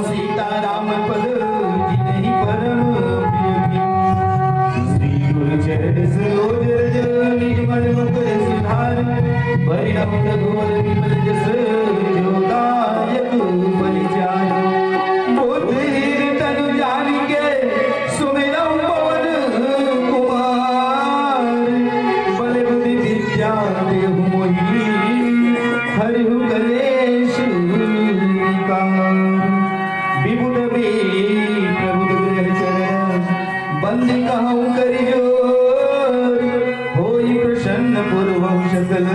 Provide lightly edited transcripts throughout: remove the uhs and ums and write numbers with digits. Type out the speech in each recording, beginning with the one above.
सीताराम पद जिन्हि परम श्री गुरु चरण सरोज रज निर्मल मुकुर सुधार परिणम रघुवर विमल जस जोदायक परिचार बोध तनु जानिके सुमिरौ पवन कुमार बल बुद्धि विद्या देहु मोहि हरिहु कलेश विकार विबुध प्रभु गृह चरण बंदी कहूँ करियो होई प्रसन्न पूर्वम सकल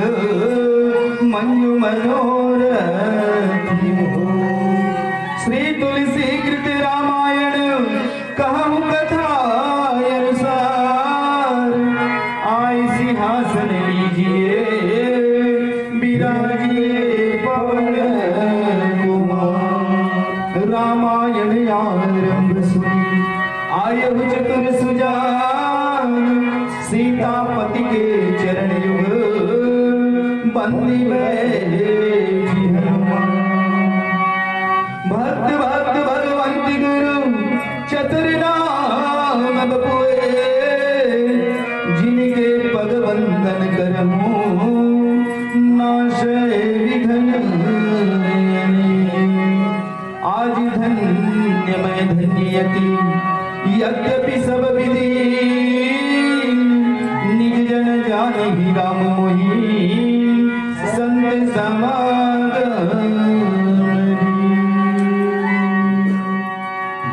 मंजु मनोरथ श्री तुलसी कृत रामायण कहूँ कथा अनुसार आय सिंहासन लीजिए विराजिए पवन कुमार रामायण आरंभ सुनी आयु चतुर सुजान सीतापति के चरण युग बंदी बैठी हनुमान भक्त भक्त भगवंत गुरु चतुर नाम बपुए जिनके पग वंदन करमु नाशय विघ्न आज धन्य मैं धन्यति यद्यपि सब विधि निज जन जाने ही राम मोहि संत समागम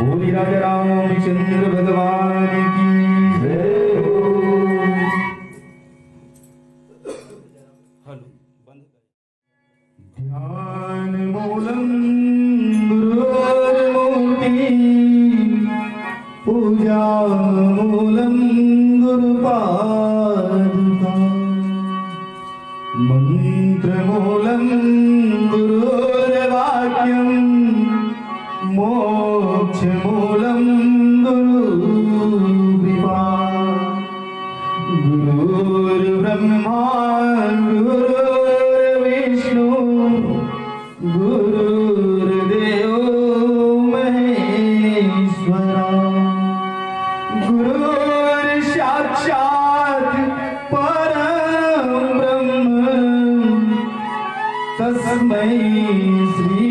बोली राजा रामचंद्र भगवान की जय हो। हेलो बंद ध्यान मूलम पूजा मूलम गुरुपादुका मंत्र मूलम गुरुर्वाक्यम मोक्ष मूलम गुरुकृपा गुरुर्ब्रह्मा गुरुर्विष्णु गुरुर्देवो महेश्वरा गुरुर् साक्षात् परं ब्रह्म तस्मै श्री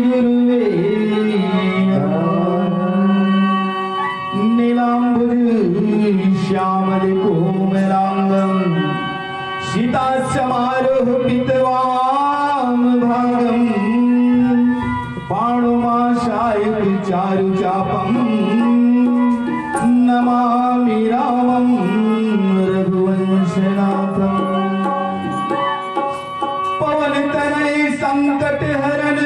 गुरुवे नमः। नीलाम्बुज श्यामल कोमलांगं सीतासमारोहितवाम भागं पाणुमाशाय चारुचापं नमामि रामं रघुवंशनाथं पवनतनय संकटहरण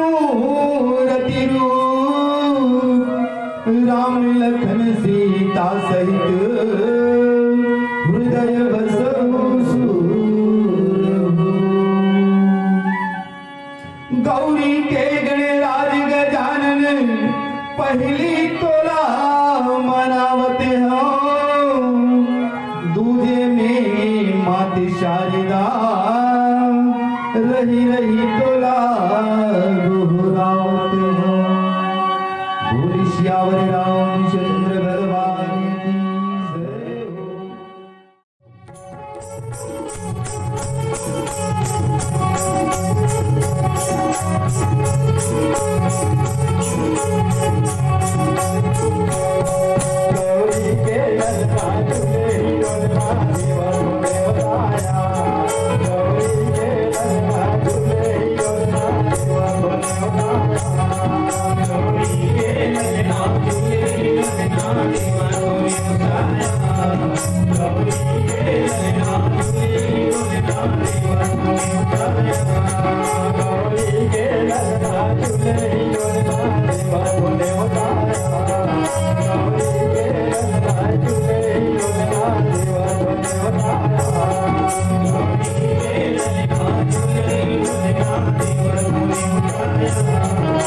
मंगलमूर्ति रूप राम लखन सीता सहित हृदय बसहु गौरी के गणराज गजानन पहली तोला मनावते हो दूजे में माते शारदा रही रही तोला दोहरावते हो बोली श्यावर रामचंद्र भगवान की जय हो। गौरी के ललना झूले योजना जीवन में बताया गौरी के ललना झूले योजना जीवन में बताया गौरी के ललना झूले योजना जीवन में बताया गौरी के ललना झूले योजना जीवन में बताया गौरी के ललना झूले योजना जीवन में बताया Thank you.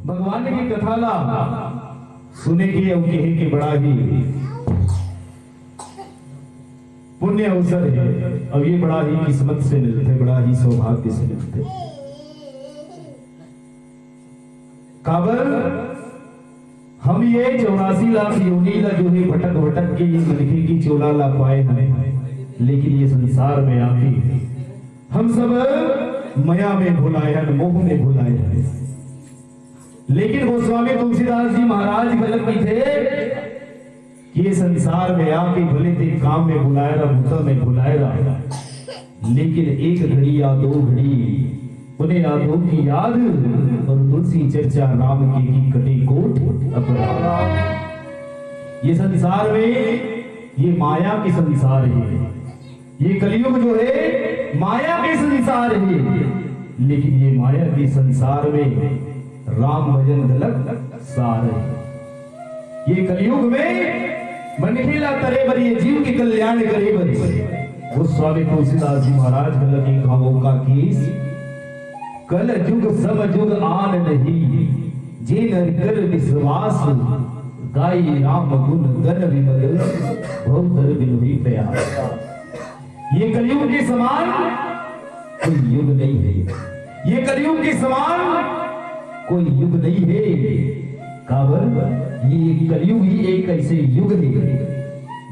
भगवान की कथा ला सुने की कहे कि बड़ा ही पुण्य अवसर है और ये बड़ा ही किस्मत से मिलते, बड़ा ही सौभाग्य से मिलते। काबर हम ये 84 लाख योनि ला जो है भटक भटक के ये मनखे की चोला ला पाए हैं, लेकिन ये संसार में आके हम सब माया में भुलाए हैं, मोह में भुलाए हैं। लेकिन गोस्वामी तुलसीदास जी महाराज गलत नहीं थे कि ये संसार में आके भले थे काम में बुलाया रहा, भूता में बुलाया रहा, लेकिन एक घड़ी या दो घड़ी उन्हें यादों की याद और तुलसी चर्चा राम की कटी कोट अपराध। ये संसार में ये माया के संसार है, ये कलयुग जो है माया के संसार है, लेकिन ये माया के संसार में राम भजन गलत सार है। ये कलयुग में मनखेला करे बरी ये जीव के कल्याण करे बरी। गोस्वामी तुलसीदास जी महाराज गलत एक भावों का केस कल युग सब युग आन नहीं, जे नर कर विश्वास गाई राम गुण गण विमल भवतर बिलोई प्रयास। ये कलयुग के समान कोई युग नहीं है, ये कलयुग के समान कोई युग नहीं है। काबर ये कलयुग ही एक ऐसे युग है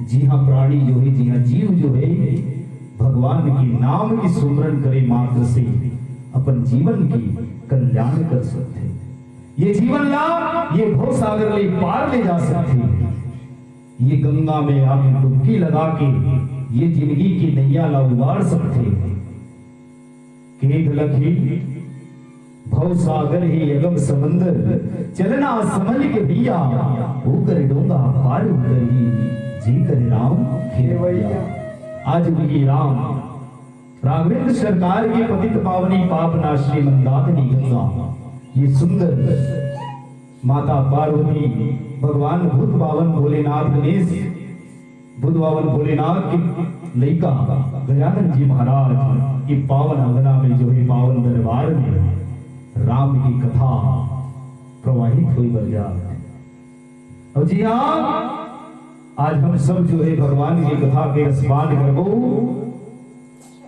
जी हाँ प्राणी जो है, जी हाँ जीव जो है भगवान के नाम की सुमरन करे मात्र से अपन जीवन की कल्याण कर सकते हैं। ये जीवन लाभ ये भव सागर ले पार ले जा सकते हैं। ये गंगा में आके डुबकी लगा के ये जिंदगी की नैया ला उबार सकते हैं। के लखी भव सागर ही अगम समंदर चलना समझ के भैया वो कर डोंगा पार उतरी जी करे राम खेवैया। आज भी राम राघवेंद्र सरकार की पतित पावनी पाप नाशनी मंदाकिनी गंगा ये सुंदर माता पार्वती भगवान बुद्ध पावन भोलेनाथ गणेश बुद्ध पावन भोलेनाथ की लइका गजानन जी महाराज की पावन अंगना में जो है पावन दरबार में राम की कथा प्रवाहित हुई बजा। और जी हाँ आज हम सब जो है भगवान की कथा के रसपान करबो।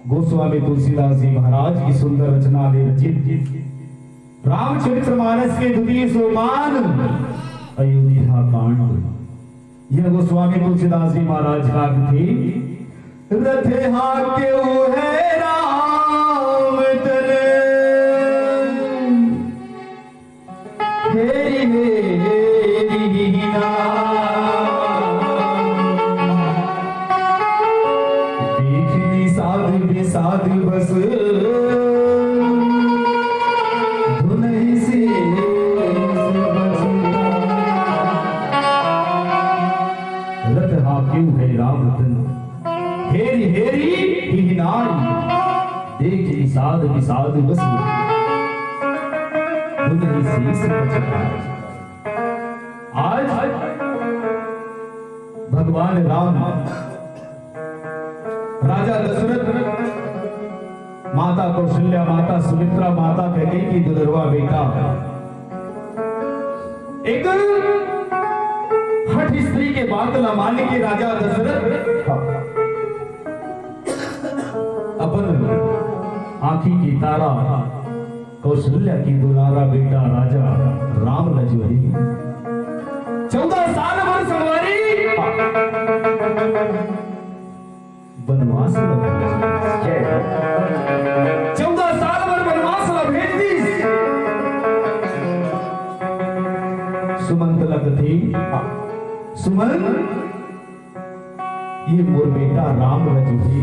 गोस्वामी तुलसीदास जी महाराज की सुंदर रचना ले रचित रामचरितमानस के द्वितीय सोपान अयोध्या कांड। यह गोस्वामी तुलसीदास जी महाराज का थे रथे हाके है राम तने हेरी हेरी ना देखनी साध बेसाध बस धुनहि से रथ हाक्यू है राम रतन हेरी हेरी ही नारी देखनी साध बेसाध बस धुनहि से आज भगवान राम राजा दशरथ माता कौशल्या माता सुमित्रा माता कैकेयी की दुलरवा बेटा एक हठ स्त्री के बात न मान के राजा दशरथ अपन आंखी की तारा कौशल्या की दुलारा बेटा राजा राम लजवरी 14 साल भर सवारी वनवास 14 साल भर वनवास भेज दी। सुमंत लग थी सुमन ये मोर बेटा राम लजवरी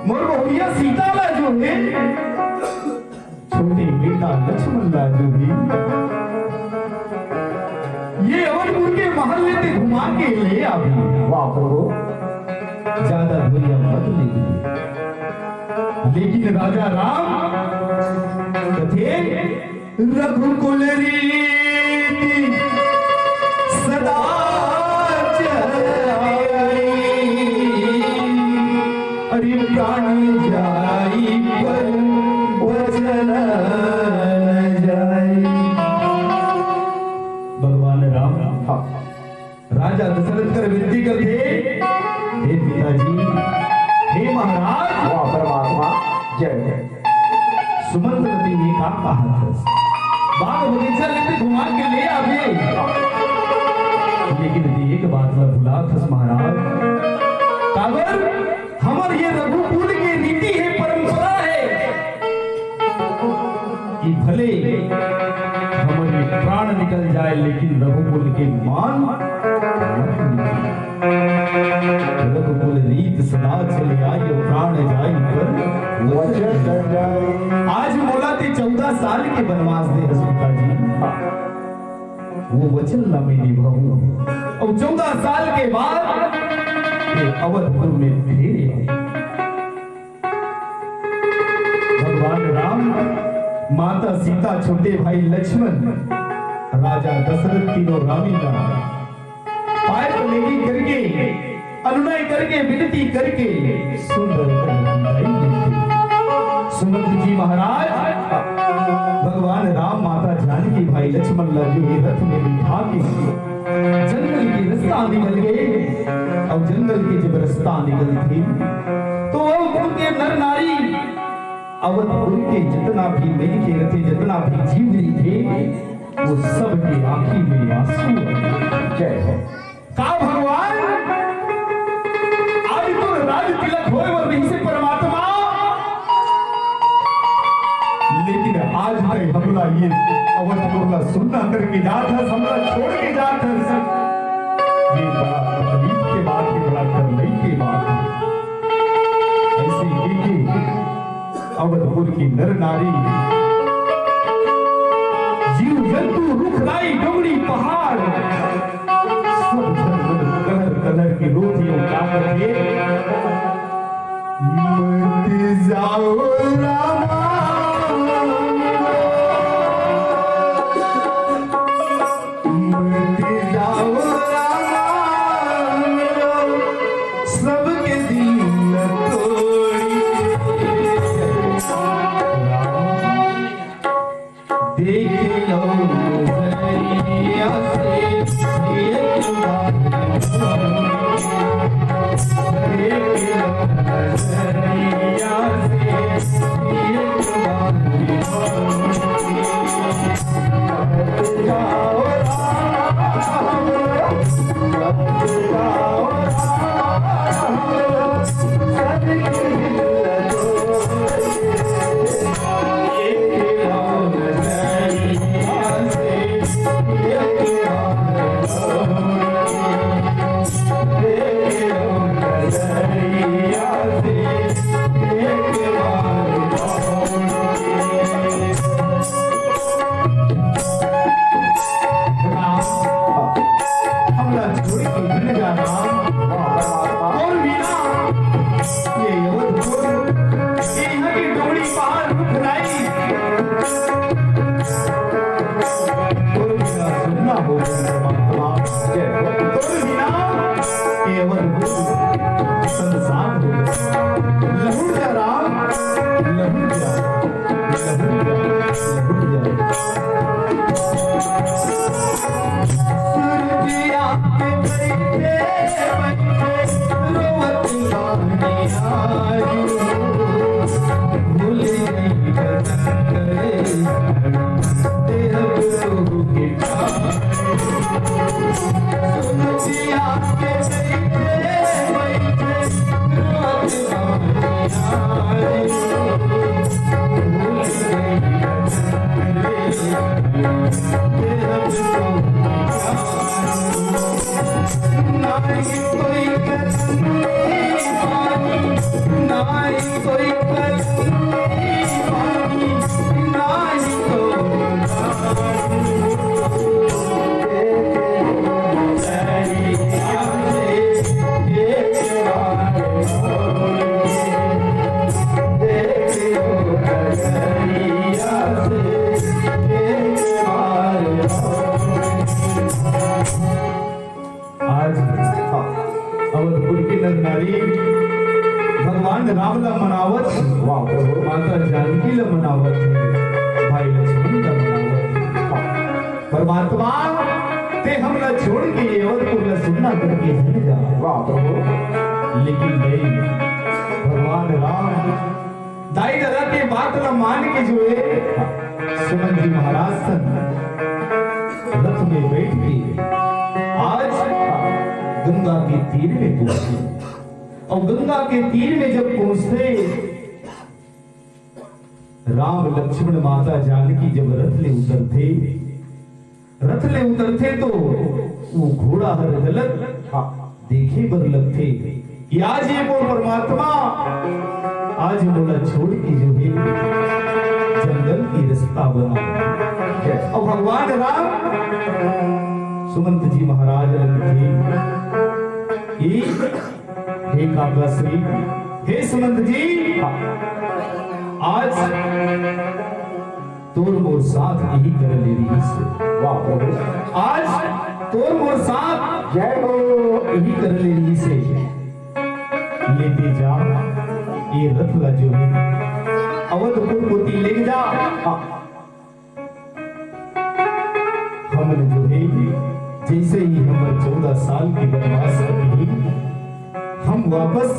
मोर बहुरिया सीता लजो है छोटे बेटा लक्ष्मण लाजो भी ये अवनपुर के महल्ले में घुमा के ले आवी। वाह प्रभु ज्यादा भैया मत लेकिन राजा राम कथे रघुकुल रीति सदा अरे प्राणी जाई पर वचन जाई। भगवान राम राजा दशरथ कर विनती करते हे पिताजी हे महाराज वाह परमात्मा जय सुमंत्रवती ने कहा बाग बगीचा लेते घुमा के ले आवे लेकिन एक बात मैं भुला था महाराज काबर हमर ये रघुकुल की रीति है परंपरा है कि भले हमारे प्राण निकल जाए लेकिन रघुकुल के मान रघुकुल रीत सदा चले आई प्राण जाई पर वचन जाए। आज बोला थे 14 साल के वनवास दे रसूलता जी वो वचन न मैं निभाऊं और 14 साल के बाद ये अवधपुर में फिर भगवान राम माता सीता छोटे भाई लक्ष्मण राजा दशरथ तीनों रामी का पाय को लेगी करके अनुनय करके विनती करके सुंदर सुमंत जी महाराज भगवान राम माता जानकी भाई लक्ष्मण लगे रथ में बिठा के निकल गए और जंगल के जब रास्ता निकलते तो वो उनके नर नारी अवधपुर के जितना भी मेनके थे, जितना भी जीवरी थे, वो सबके आंखी में आंसू जय हो। का भगवान आज तो राज तिलक होए और नहीं से परमात्मा, लेकिन आज तक हमला ये अवधपुर ला सुनना करके जाता है, हमला छोड़ के जाता है, ये बड़ा तकलीफ के बात है, बड़ा करने की बात है। ऐसे देखिए अवधपुर की नर नारी, जीव जंतु, रुखराई, डोंगरी, पहाड़, सब कलर कलर की रोटियों का करके मत जाओ रामा, मत जाओ रामा, सबके दिल तोड़ी देख लो नजरिया से देख लो नजरिया से जाओ भगवान राम ला मनावत, माता जानकी ला मनावत, भाई लक्ष्मण ला मनावत। परमात्मा ते हमला छोड़ के ये अवधपुर ला सुनना करके नहीं जा, वाह प्रभु। लेकिन नहीं, भगवान राम दाई दादा के बात ला मान के जो है सुमन जी महाराज सन रथ में बैठ के आज गंगा के तीर में पहुंचे। और गंगा के तीर में जब पहुंचते, राम लक्ष्मण माता जानकी जब रथ ले उतरते तो वो घोड़ा हर गलत देखे बर लगते कि आज ये वो परमात्मा आज बोला छोड़ के जो है जंगल की रास्ता बना। और भगवान राम सुमंत जी महाराज हे काकाश्री, हे सुमंत जी, आज तोर मोर साथ यही कर ले रही से, वाह प्रभु। आज तोर मोर साथ जय हो यही कर ले रही से लेते जा ये रथ ला जो है अवधपुर को ती ले जा। हमने जो है जैसे ही हम 14 साल के वनवास कटी हम वापस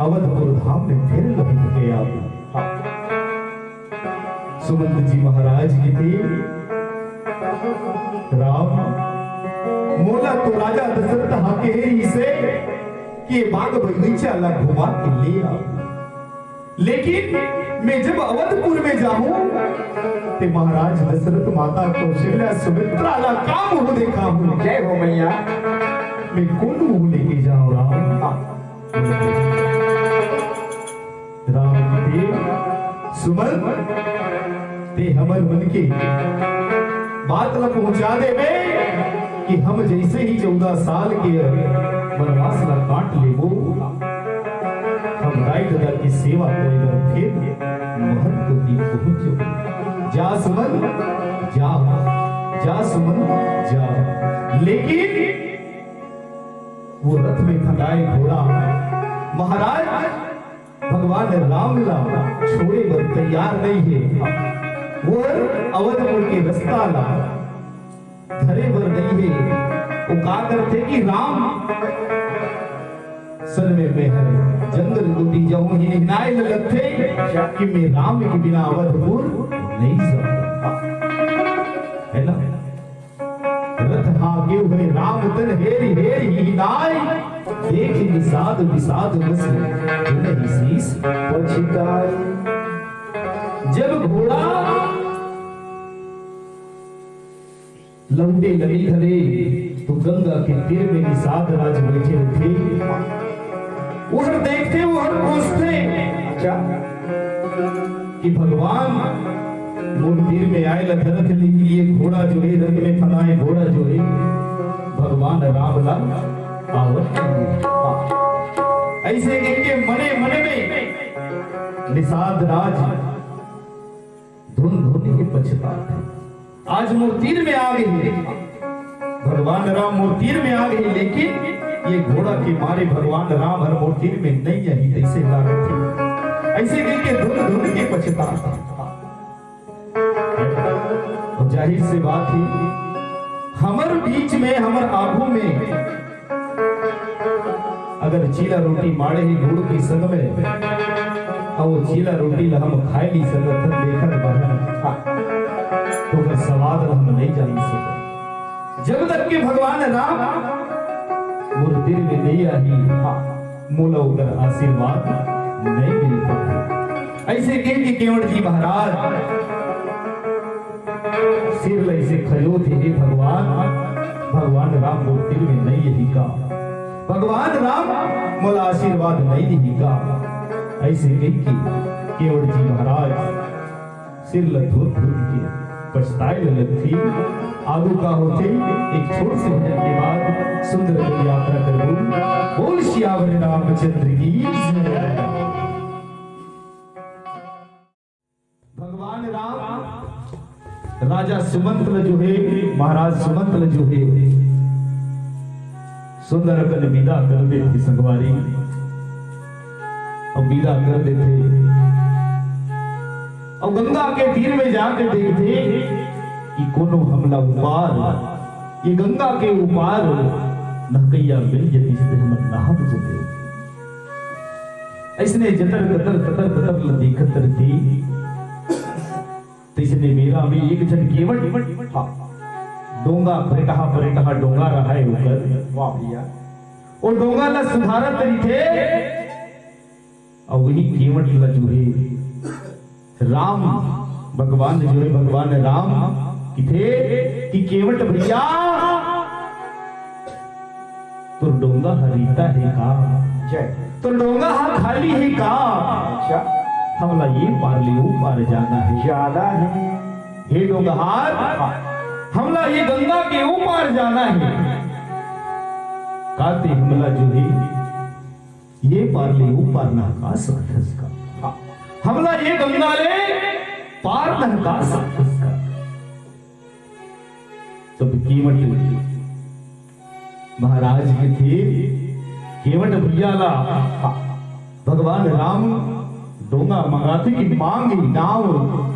अवधपुर धाम में फिर लौट गया। सुमंत जी महाराज की थी राम मोला तो राजा दशरथ हाके ही से कि बाग बगीचा ला घुमा के ले आओ, लेकिन मैं जब अवधपुर में जाऊं तो महाराज दशरथ माता कौशल्या सुमित्रा ला का मुंह देखा हूं। जय हो मैया। मैं कौन मुंह लेके जाऊं राम? राम ते सुमन ते हमर मन के बात ला पहुंचा दे कि हम जैसे ही 14 साल के वनवास ला काट लेबो हम राय दादा की सेवा करेगा फिर महत्व की पहुंचो। जा सुमन जा, जा सुमन जा। लेकिन वो रथ में थकाए घोड़ा महाराज भगवान राम ला छोड़े बर तैयार नहीं है। वो अवधपुर के रास्ता ला धरे बर नहीं है। वो का करते कि राम सन में मैं जंगल गुटी जाऊं ही नाय लगते कि मैं राम के बिना अवधपुर नहीं सकता, है ना? रथ हागे हुए राम तन हेरी हेरी ही नाय देख विषाद विषाद बस नहीं शीस पछताई। जब घोड़ा लौटे लगी धरे तो गंगा के तीर में निषाद राज बैठे थे। उधर देखते उधर पूछते अच्छा कि भगवान मंदिर में आए लधरथ लेकिन ये घोड़ा जो है रंग में फनाए घोड़ा जो है भगवान राम ला आवत। ऐसे इनके मने मने में निषाद राज धुन धुन के पछताते। आज मूर्तिर में आ गई भगवान राम मूर्तिर में आ गई, लेकिन ये घोड़ा के मारे भगवान राम हर मूर्तिर में नहीं आई तैसे लागत थी। ऐसे करके धुन धुन के पछताता। और जाहिर सी बात थी हमर बीच में हमर आंखों में अगर चीला रोटी माड़े ही गुड़ की संग में और वो चीला रोटी ला हम खाए नहीं सकत देखत बाहर तो फिर सवाद हम नहीं जान सकते। जब तक के भगवान राम मूर्तिर में नहीं आई मोला उधर आशीर्वाद नहीं मिल पाता। ऐसे कह के केवट जी महाराज सिर लैसे खयो थे भगवान भगवान राम मूर्तिर में नहीं यही का भगवान राम मोला आशीर्वाद नहीं यही का। ऐसे कह के केवट जी महाराज सिर लधोत के पछताए लगती। आगू का होते एक छोटे से भजन के बाद सुंदर यात्रा करूं। बोल श्यावर रामचंद्र की भगवान राम राजा सुमंत जो है महाराज सुमंत जो है सुंदर कल विदा कर देते संगवारी और विदा कर देते और गंगा के तीर में जाकर देखते कि कोनो हमला उपार ये गंगा के उपार नहकैया मिल जती से हमर नाम जुटे। इसने जतर कतर कतर कतर ल देखत रहती तिसने मेरा भी एक जन केवट डोंगा परेटहा डोंगा रहा है ऊपर। वाह भैया और डोंगा ला सुधारत रही थे और वही केवट ला जो है राम भगवान जो है भगवान राम कि थे कि केवट भैया तो डोंगा हरीता है का जय तो डोंगा हा खाली है का। अच्छा हमला ये पार ले पार जाना है ज्यादा है हे डोंगा हार हमला ये गंगा के ऊपर जाना है। काते हमला जो है ये पार ले ऊपर ना का सकथस का हमला ये गंगा ले पार ना का सकथस का। तब केवट महाराज के थे केवट भैया ला भगवान राम डोंगा मंगाते की मांगी नाव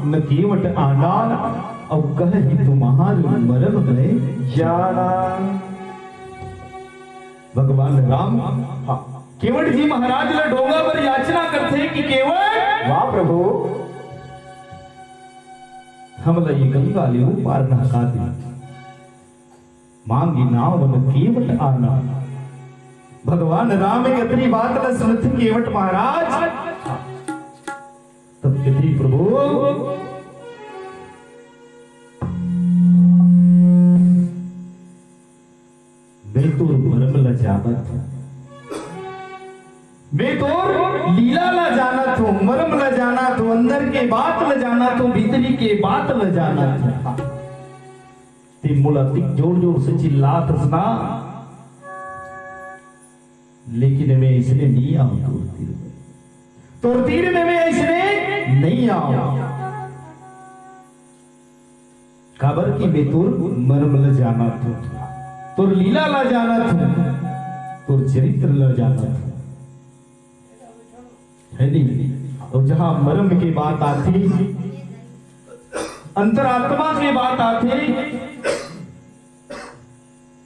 न केवट आंडाल अब कह ही तुम्हार मरम गए जाना। भगवान राम केवट जी महाराज ला डोंगा पर याचना करते कि केवट वाह प्रभु, हमला ये गंगा ले पार नहका दे, मांगी नाव मन केवट आना। भगवान राम एक अपनी बात ला सुनते केवट महाराज, तब कहते प्रभु मैं तो मरम ला जाना था, मैं तो लीला ला जाना था, मरम ला जाना था, अंदर के बात ला जाना था, भीतरी के बात ला जाना था। ते मुला तिक जोर जोर से चिल्लात हंसना, लेकिन मैं इसलिए नहीं आऊं तोर तीर में मैं इसलिए नहीं आऊं। खबर की मैं तोर मरम ला जाना था, तोर लीला ला जाना था, तोर चरित्र ला जाना था, है नहीं। और जहां मर्म की बात आती, अंतरात्मा की बात आती,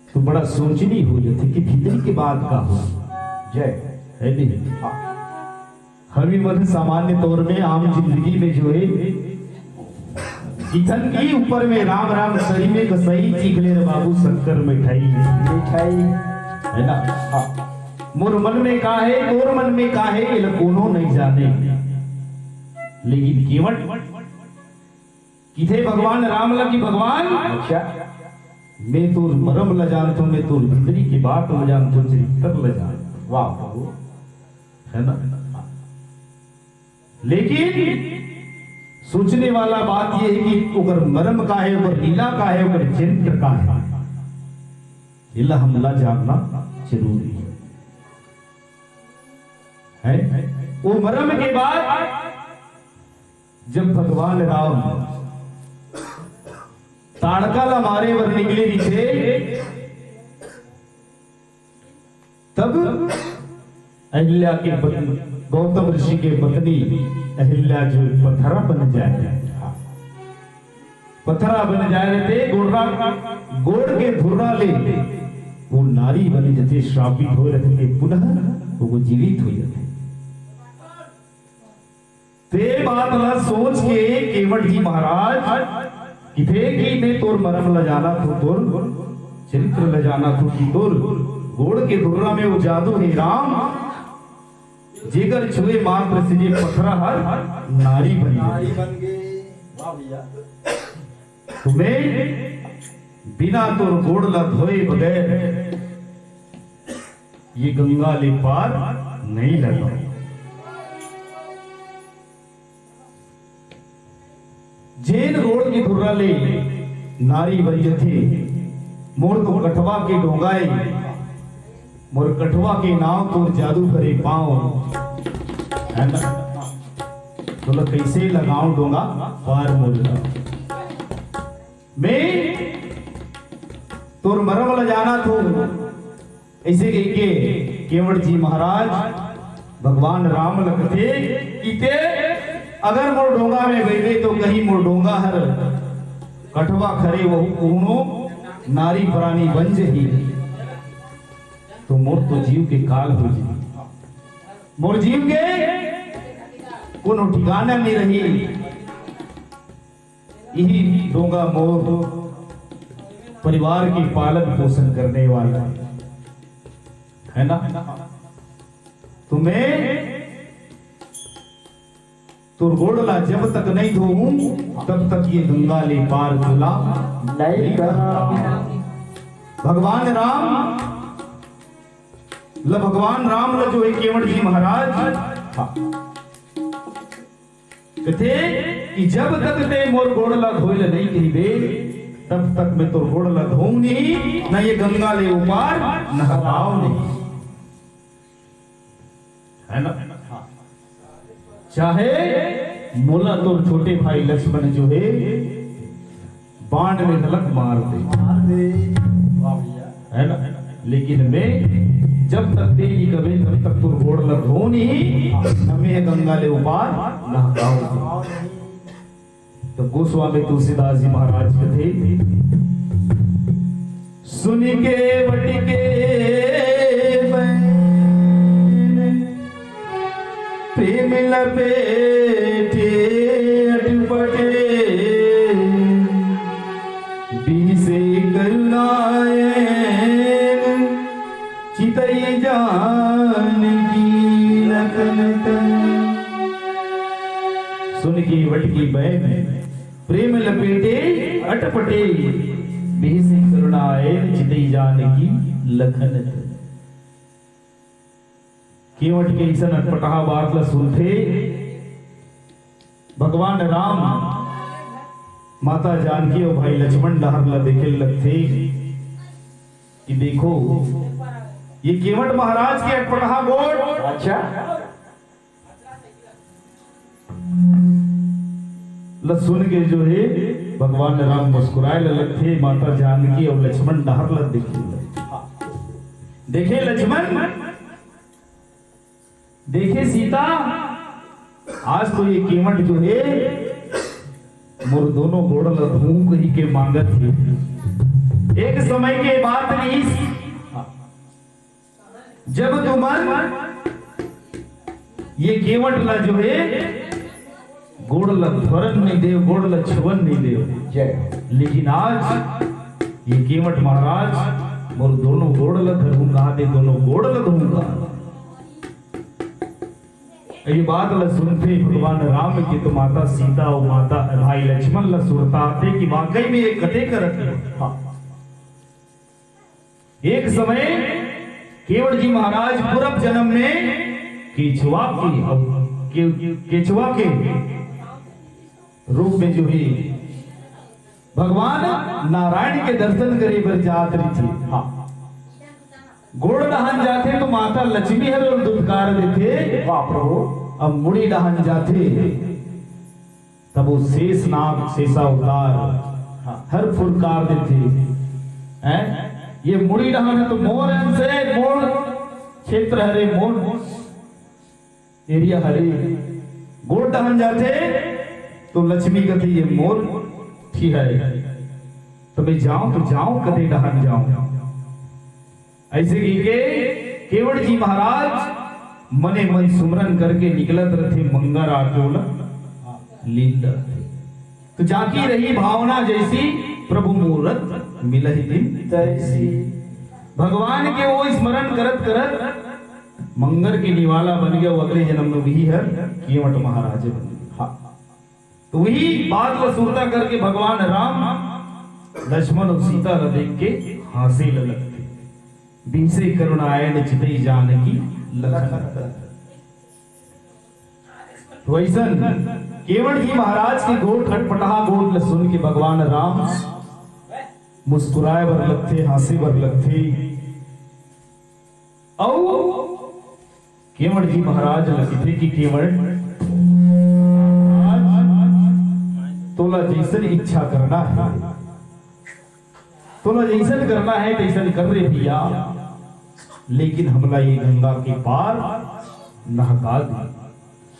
तो बड़ा सोचनी हो जाती कि भीतरी की बात का हो जय, है नहीं। हमें मन सामान्य तौर में आम जिंदगी में जो है इथन की ऊपर में राम राम सही में कसई चीख ले बाबू शंकर मिठाई मिठाई, है ना। मोर मन में का है, तोर मन में का है, ये कोनो नहीं जाने। लेकिन केवट किथे भगवान राम लगी भगवान, अच्छा मैं तो मरम ल जानता हूं, मैं तो भीतरी की बात ल जानता हूं, चरित्र ल जानता हूं। वाह प्रभु, है ना। लेकिन सोचने वाला बात यह है कि ओकर मरम का है, ओकर लीला का है, ओकर चरित्र का है, इला हमला जानना जरूरी है। वो मरम के बाद जब भगवान राम ताड़का ला मारे वर निकले थे, तब अहिल्या के पत्नी गौतम ऋषि के पत्नी अहिल्या जो पत्थरा बन जाए, पत्थरा बन जाए थे, गोड़ के धुर्रा ले वो नारी बन जाते, श्रापित हो रहे थे, पुनः वो जीवित हो जाते। ते बात ला सोच के केवट जी महाराज किथे कि मैं तोर मरम ल जाना तो तोर चरित्र ल जाना तो कि तोर गोड़ के धुर्रा में वो जादू है राम, जेकर छुए मात्र से जे पत्थरा हर नारी बन गए। वाह भैया, तुम्हें बिना तोर गोड़ ला धोए बगैर ये गंगा ले पार नहीं लगा। जेन रोड की धुर्रा ले नारी बन थे, मोर तो कठवा के डोंगाए, मोर कठवा के नाव तोर जादू करे पांव, है ना। तो कैसे लगाऊं डोंगा पार मोर, मैं तोर मरम ल जाना तो ऐसे कह के केवट जी महाराज भगवान राम लगते इते अगर मोर डोंगा में गई तो कहीं मोर डोंगा हर कठवा खरे वहु कोनो नारी प्राणी बन जही, तो मोर तो जीव के काल हो जी, मोर जीव के कोनो ठिकाना नहीं रही। यही डोंगा मोर परिवार के पालन पोषण करने वाला है ना। तो मैं तुरगोड़ला जब तक नहीं धोऊं तब तक ये गंगा ले पार खुला नहीं करना। भगवान राम ल जो है केवट जी महाराज कहते कि जब तक ते मोर गोड़ला धोइल नहीं कहिबे तब तक मैं तोर गोड़ला धोऊं नहीं, न ये गंगा ले उपार नहलाओ नहीं, है ना। चाहे मोला तोर छोटे भाई लक्ष्मण जो है बाण में धलक मार दे, है ना, लेकिन मैं जब तक तेरी कभी तब तक तोर गोड़ला धो नहीं, न मैं गंगा ले उपार नहलाओ। तो गोस्वामी तुलसीदास जी महाराज थे, सुन के वट के प्रेम लपेटे अटपटे बीसे करुणाएं चितई जान की लखन तन। सुन की वट की बैन प्रेम लपेटे अटपटे बीसे करुणाएं चितई जान की लखन तन। केवट के ईसन अटपटा बात ला सुनते भगवान राम माता जानकी और भाई लक्ष्मण डहर ला देखे लगते कि देखो ये केवट महाराज के अटपटा गोड़। अच्छा सुन के जो है भगवान राम मुस्कुराए लगते, माता जानकी और लक्ष्मण डहर ला देखे लक्ष्मण देखे सीता, आज तो ये केवट जो है मोर दोनों गोड़ धूम ही के मांगत है। एक समय के बात नहीं जब तुमन ये केवट ला जो है गोड़ ला धरन नहीं दे, गोड़ ला छुवन नहीं दे, लेकिन आज ये केवट महाराज मोर दोनों गोड़ ला धरूंगा, दे दोनों गोड़ ला धरूंगा। ये बात ला सुनते भगवान राम की तो माता सीता और माता भाई लक्ष्मण ला सुरता आते कि वाकई में एक कथे करत है। एक समय केवट जी महाराज पूर्व जन्म में केचुआ के रूप में जो है भगवान नारायण के दर्शन करे बर जात रही थी। गोड़ दहन जाते तो माता लक्ष्मी हर दुत्कार देते, प्रभु अब मुड़ी दहन जाते तब वो शेष नाग शेषा उतार हर फुरकार देते हैं। ये मुड़ी दहन है तो मोर से मोर क्षेत्र हरे मोर एरिया हरे, गोड़ दहन जाते तो लक्ष्मी कहती ये मोर ठीक है, तो मैं जाऊं तो जाऊं कदे दहन जाऊं। ऐसे ही के केवट जी महाराज मने मन सुमरन करके निकलत रहे मंगर आटोला लीला, तो जाकी रही भावना जैसी प्रभु मूरत मिलहि दिन तैसी। भगवान के वो स्मरण करत करत मंगर के निवाला बन गया, वो अगले जन्म में वही है केवट महाराज बन गया। तो वही बात को सुनता करके भगवान राम लक्ष्मण और सीता ला देख के हंसे लगते, बीसे करुणायन चितई जानकी लखन। तो ऐसा केवट जी महाराज के गोड़ खटपटा गोड़ सुन के भगवान राम मुस्कुराए बर लगते, हंसे बर लगते। और केवट जी महाराज लगते कि केवट तोला जैसन इच्छा करना है, तोला जैसन करना है तैसन कर रहे भैया, लेकिन हमला ये गंगा के पार नहका दे,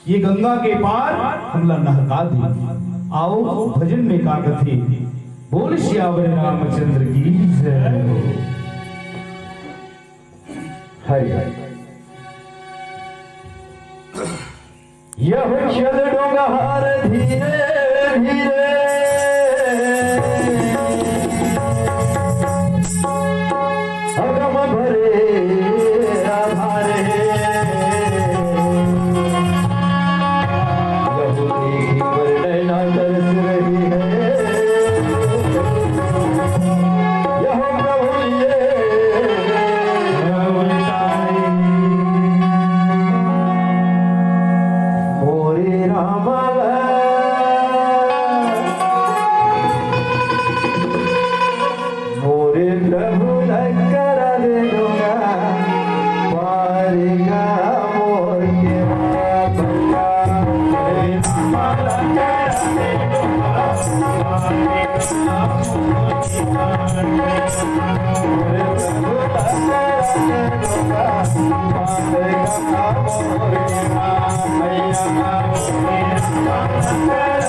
ये गंगा के पार हमला नहका दे। आओ भजन में का कथे बोल श्यावर रामचंद्र की जय। हरि यह चल डोंगार धीरे धीरे अगम भरे आधारे लहुरी वर्णना दर्श रही है। यह प्रभु ये मोरे राम मोरे प्रभु लकर दे दूंगा पारेगा मोर के बाबा। मोरे राम लकर दे दूंगा पारेगा मोर के बाबा। मोरे प्रभु लकर दे दूंगा पारेगा मोर के बाबा।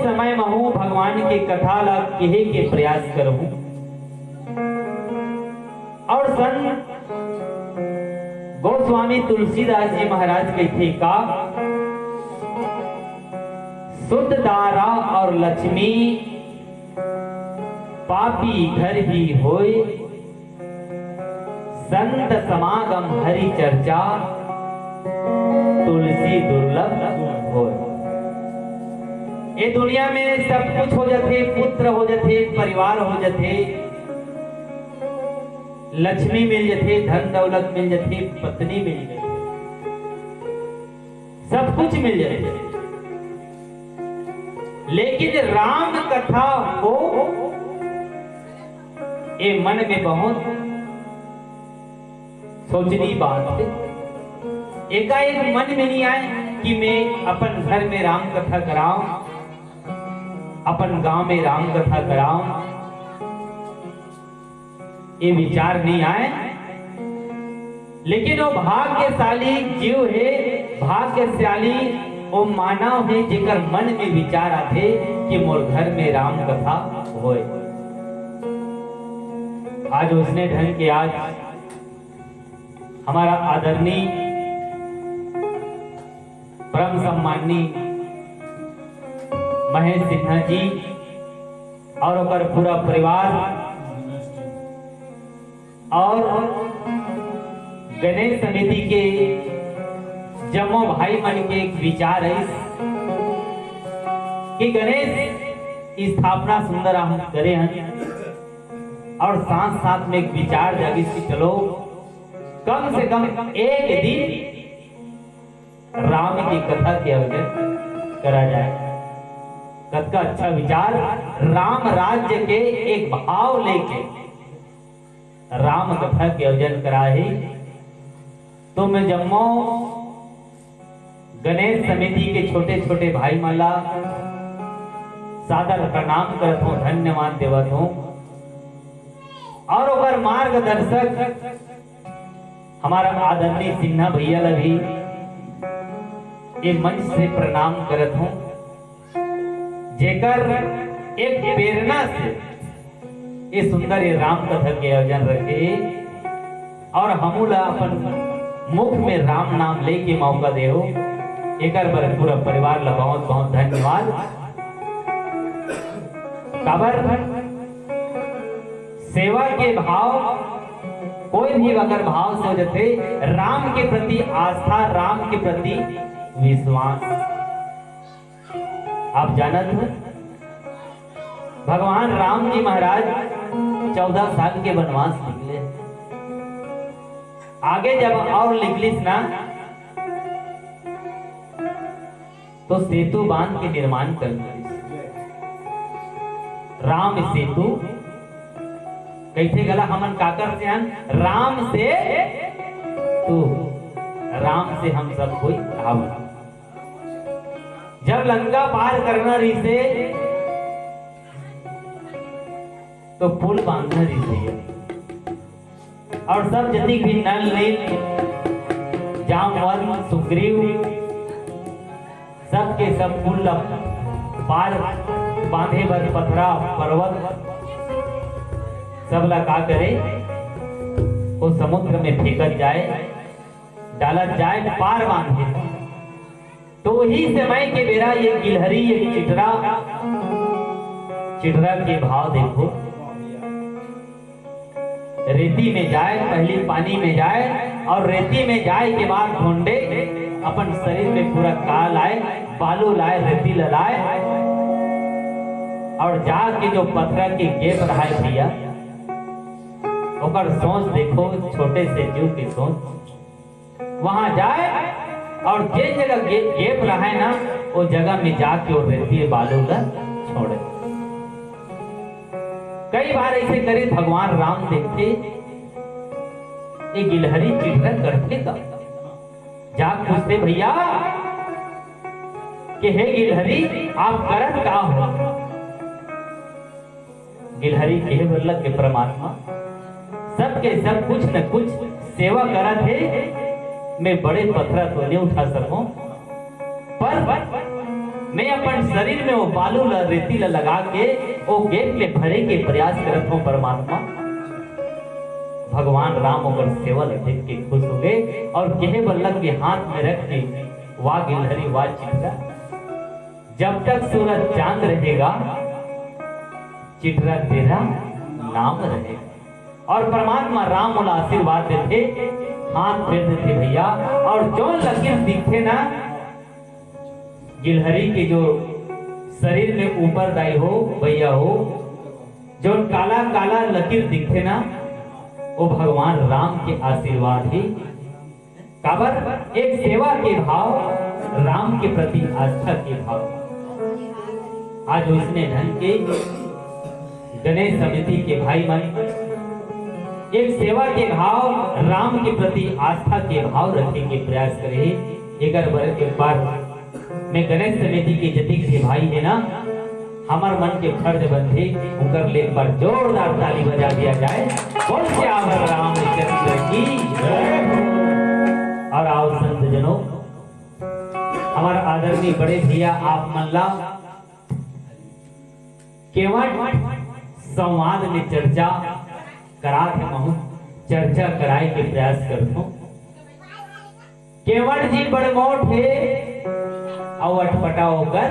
समय महू भगवान के कथा ला कहे के प्रयास करूं और संत गोस्वामी तुलसीदास जी महाराज कहते का शुद्ध दारा और लक्ष्मी पापी घर ही होए, संत समागम हरि चर्चा तुलसी दुर्लभ होए। ये दुनिया में सब कुछ हो जाते, पुत्र हो जाते, परिवार हो जाते, लक्ष्मी मिल जाते, धन दौलत मिल जाती, पत्नी मिल जाती, सब कुछ मिल जाते, लेकिन राम कथा हो ये मन में बहुत सोचनी बात है। एकाएक मन में नहीं आए कि मैं अपन घर में राम कथा कराऊं, अपन गांव में राम कथा कराऊं, ये विचार नहीं आए। लेकिन वो भाग्यशाली जीव है, भाग्यशाली वो मानव है जेकर मन में विचार आते कि मोर घर में राम कथा होए। आज उसने ढंग के आज हमारा आदरणीय परम सम्माननीय महेश सिन्हा जी और ओकर पूरा परिवार और गणेश समिति के जम्मो भाई मन के एक विचार है कि गणेश स्थापना सुंदर हम करे हैं और साथ साथ में एक विचार जागी कि चलो कम से कम एक दिन राम की कथा के आयोजन करा जाए। कथ का अच्छा विचार, राम राज्य के एक भाव लेके राम कथा के आयोजन कराए। तो मैं जम्मो गणेश समिति के छोटे छोटे भाई माला सादर प्रणाम करत हूँ, धन्यवाद देवत हूँ। और ओकर मार्गदर्शक हमारा आदरणीय सिन्हा भैया ला भी ये मंच से प्रणाम करत हूँ, जेकर एक प्रेरणा से ये सुंदर ये राम कथा के आयोजन रखे और हमूला अपन मुख में राम नाम लेके मौका दे हो। एकर पर पूरा परिवार ला बहुत बहुत धन्यवाद। काबर सेवा के भाव कोई भी अगर भाव से हो जाते, राम के प्रति आस्था, राम के प्रति विश्वास। आप जानत हैं भगवान राम जी महाराज 14 साल के वनवास निकले, आगे जब और निकलिस ना तो सेतु बांध के निर्माण कर राम सेतु कैसे गला हमन काकर से हन राम से तू, राम से हम सब कोई रावण। जब लंका पार करना रही से तो पुल बांधना रही से और सब जति भी नल नील जामवंत सुग्रीव सबके सब पुल पार बांधे बर पथरा पर्वत सबला का करे वो समुद्र में फेंकत जाए, डालत जाए, पार बांधे। तो वही समय के बेरा ये गिलहरी, ये चिटरा के भाव देखो। रेती में जाए, पहली पानी में जाए और रेती में जाए के बाद ढूंढे अपन शरीर में पूरा काल आए, बालू लाए, रेती लाए और जाके जो पत्थर के गेप रहा है भैया, ओकर सोच देखो, छोटे से जीव की सोच। वहां जाए और जिस जगह गेप रहा है ना वो जगह में जाके वो रेती बालू का छोड़े। कई बार ऐसे करे भगवान राम देखते ये गिलहरी चिटरा करते का, जा पूछते भैया कि हे गिलहरी आप करत का हो? गिलहरी कहे बोला के परमात्मा सबके सब कुछ न कुछ सेवा करा थे, मैं बड़े पत्थर तो नहीं उठा सकूं, पर मैं अपन शरीर में वो बालू ला रेती ला लगा के वो गेट में भरे के प्रयास करत हूं परमात्मा। भगवान राम ओकर सेवा देख के खुश हो गए और कहे बल्लभ के हाथ में रख के वाह गिलहरी वाह चिटरा, जब तक सूरज चांद रहेगा चिटरा तेरा नाम रहेगा। और परमात्मा राम वाला आशीर्वाद देते, हाथ फेर देते भैया और जो लकीर दिखते ना गिलहरी के जो शरीर में ऊपर दाई हो भैया हो, जो काला काला लकीर दिखते ना वो भगवान राम के आशीर्वाद ही। काबर एक सेवा के भाव, राम के प्रति आस्था के भाव। आज उसने ढंग के गणेश समिति के भाई मन एक सेवा के भाव, राम के प्रति आस्था के भाव रखने के प्रयास करे। एक बार मैं गणेश समिति के जतिक के भाई है ना हमार मन के फर्ज बनते उनकर ले एक बार जोरदार ताली बजा दिया जाए। बोल से आवर रामचंद्र की जय। और आओ संत जनों, हमारा आदरणीय बड़े भैया आप मल्ला केवल संवाद में चर्चा करा थे, महू चर्चा कराए के प्रयास करता हूं। केवट जी बड़ मोट है और अटपटा होकर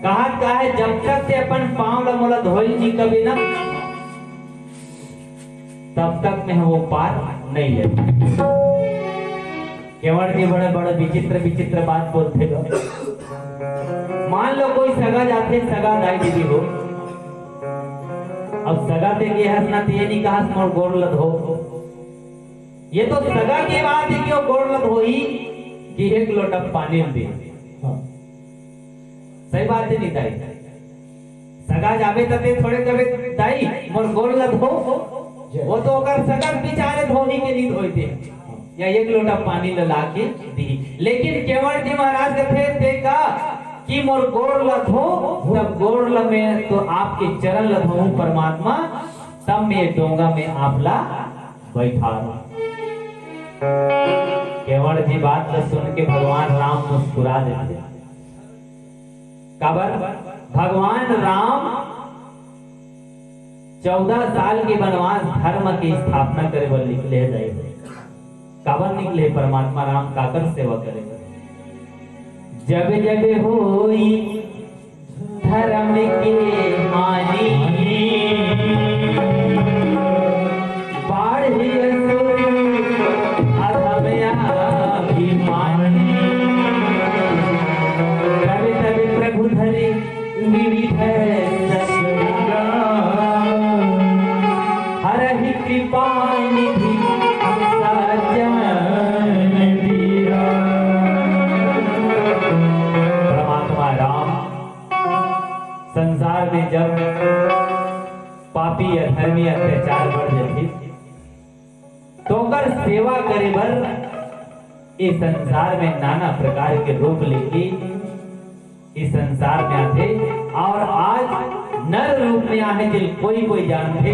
कहा है जब तक से अपन पांव मोला धोई जी कभी ना तब तक में वो पार नहीं ले। केवट जी बड़े बड़े विचित्र विचित्र बात बोलते हो। मान लो कोई सगा जाते, सगा दाई दीदी हो अब सगा ते के हंसना ते ये नहीं कहा मोर गोड़ लद हो, ये तो सगा की बात है कि वो गोड़ लद हो ही कि एक लोटा पानी में दे। सही बात है नहीं दाई, सगा जावे तते थोड़े कबे दाई मोर गोड़ लद हो, वो तो अगर सगा बेचारे धोनी के नींद होते या एक लोटा पानी ला के दी। लेकिन केवल जी महाराज कथे देखा कि मोर गोड़ लद हो, तब गोड़ ल में तो आपके चरण लधो परमात्मा, तब मैं डोंगा में आपला बैठा। केवल जी बात को सुन के भगवान राम मुस्कुरा देते। काबर भगवान राम 14 साल के वनवास धर्म की स्थापना करे बर निकले जाए। काबर निकले परमात्मा राम काकर सेवा करे। जब जब होई धर्म के हानि, बाढ़ी असुर अधम अभिमानी, तब तब प्रभु धरे विविध सत्संगा, हरहि कृपा निधि सज्जन धीरा। परमात्मा राम संसार में जब पापी अधर्मी अत्याचार बढ़ जाते तो अगर सेवा करे बर इस संसार में नाना प्रकार के रूप लेके इस संसार में आते, और आज नर रूप में आने के कोई कोई जानते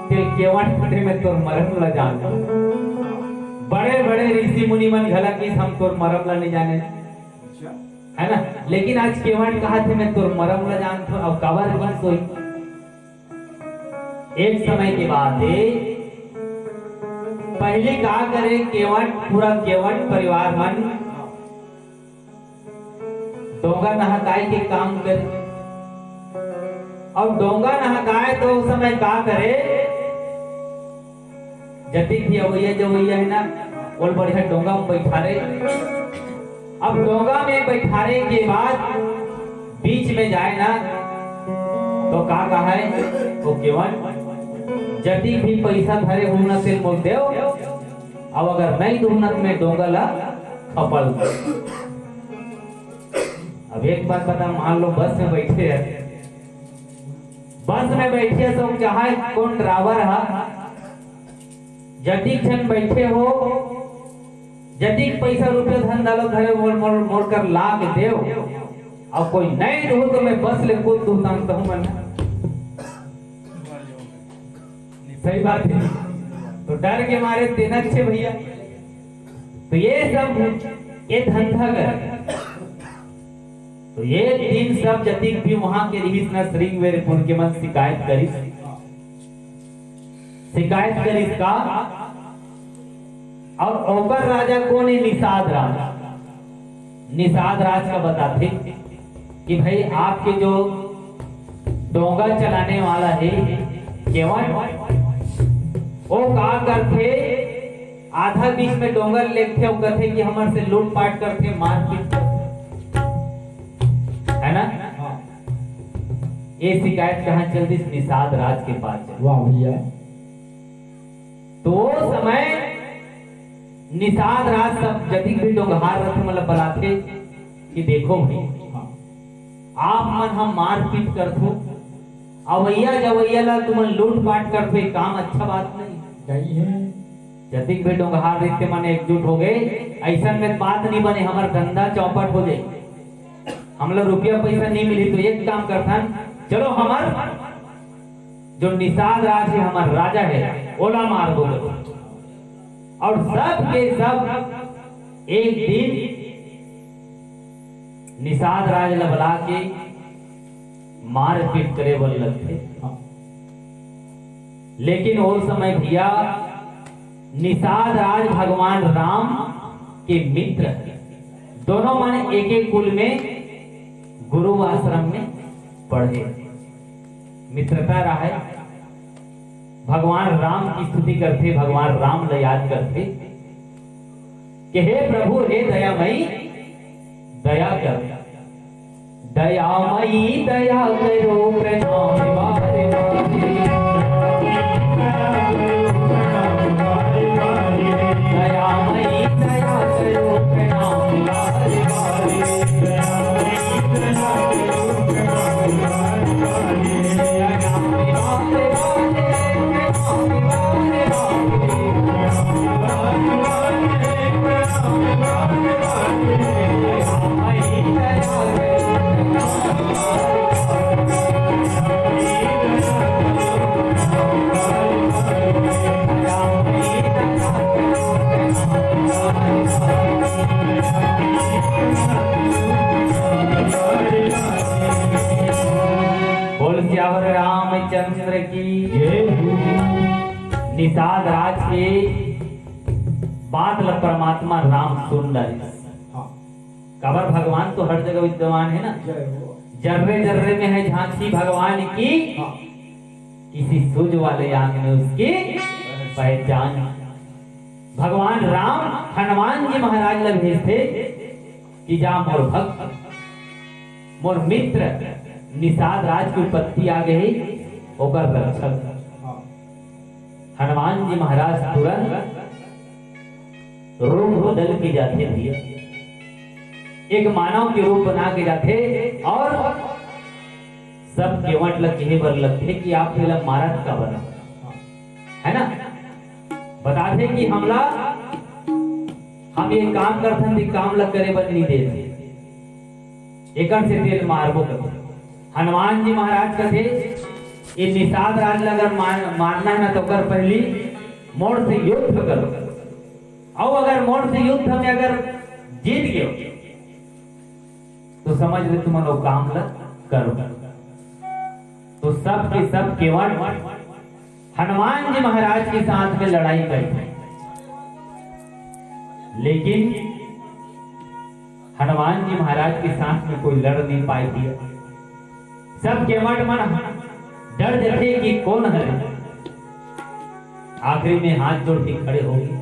ते केवट फटे में तोर मरम ला जान। बड़े बड़े ऋषि मुनि मन घला की हम तोर मरम ला नहीं जाने, है ना। लेकिन आज केवट कहा थे मैं तोर मरम ला जान तो अब काबर की सोई। एक समय के बाद पहले कहा करे केवट, पूरा केवट परिवार मन डोंगा नहकाए के काम करे। अब डोंगा नहकाए तो उस समय का करे, जति थी अवैया जो वैया है ना, और बढ़िया डोंगा में बैठा रहे। अब डोंगा में बैठाने के बाद बीच में जाए ना तो का कहा है वो केवट, जति भी पैसा धरे हुना से मोल देव, अब अगर नहीं दुहनत में डोंगा ला खपल। अब एक बात बता, मान लो बस में बैठे है, बस में बैठे तो चाहे कौन ड्राइवर है, जति जन बैठे हो, जति पैसा रुपया धन डालो धरे मोड़ कर लाग देव, अब कोई नहीं रहो तो मैं बस ले कूद दूतांत हूं मन। सही बात है, तो डर के मारे देना अच्छे भैया। तो ये सब ये धंधा कर, तो ये दिन सब जतिक भी वहां के रही न श्रृंग वेर पुन के मन शिकायत करी का। और ओकर राजा कौन है? निषाद राजा। निषाद राज का बताते कि भाई आपके जो डोंगा चलाने वाला है केवट, वो का करते आधा बीच में डोंगर लेते वो कहते कि हमारे से लूटपाट करते मारपीट, है ना। ये शिकायत कहाँ चलती? निषाद राज के पास। वाह भैया। तो वो समय निषाद राज सब जति भी डोंगहार रथ मतलब बनाते कि देखो भाई आप मन हम मारपीट करथो, अवैया जवैया ला तुम लूटपाट करते, काम अच्छा बात नहीं है। जतिक भी डोंगहार रहते मन एकजुट हो गए, ऐसा में बात नहीं बने, हमारा धंधा चौपट हो जाए, हम लोग रुपया पैसा नहीं मिली तो एक काम करता, चलो हमार जो निषाद राज है हमारा राजा है ओला मार दो। और सब के सब एक दिन निषाद राज लबला के मारपीट करे बोल लगते। लेकिन वो समय भैया निषाद राज भगवान राम के मित्र, दोनों माने एक एक कुल में गुरु आश्रम में पढ़े, मित्रता रहा। भगवान राम की स्तुति करते, भगवान राम ल याद करते कि हे प्रभु हे दयामयी दया कर, दयामयी दया करो प्रणाम बारे बारे, दयामयी दया करो प्रणाम बारे बारे, बोल सियावर रामचंद्र की जय हो। निषाद राज के बादल परमात्मा राम सुंदर कबर भगवान तो हर जगह विद्यमान है ना, जर्रे जर्रे में है झांकी भगवान की, किसी सूझ वाले आंख में उसकी पहचान। भगवान राम हनुमान जी महाराज लग भेजते कि जा मोर भक्त मोर मित्र निषाद राज की उत्पत्ति आ गई ओकर रक्षक। हनुमान जी महाराज तुरंत रूप बदल के जाते थे, एक मानव के रूप बना के जाते और सब केवट लग कहे बर लगते कि आप फिल्म मारत का बना है ना, बताते कि हमला हम ये काम करते काम लग करे बन नहीं देते एक से तेल मारबो करते। हनुमान जी महाराज कथे ये निषाद राज अगर मारना है ना तो कर पहली मोड़ से युद्ध करो, और अगर मोड़ से युद्ध में अगर जीत गए तो समझ ले तुम लोग काम करो। तो सब के सब केवल हनुमान जी महाराज के साथ में लड़ाई करी, लेकिन हनुमान जी महाराज के साथ में कोई लड़ नहीं पाई थी। सब केवट मन डर जाते कि कौन है, आखिरी में हाथ जोड़ के खड़े हो गए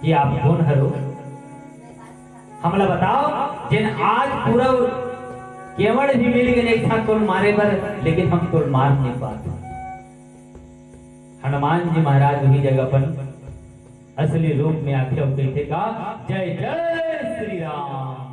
कि आप कौन हरो, हमला बताओ। जिन आज पूरा केवट भी मिल गए एक साथ तोड़ मारे पर, लेकिन हम तोड़ मार नहीं पाते। हनुमान जी महाराज वही जगह पर असली रूप में आके कहते का जय जय श्री राम।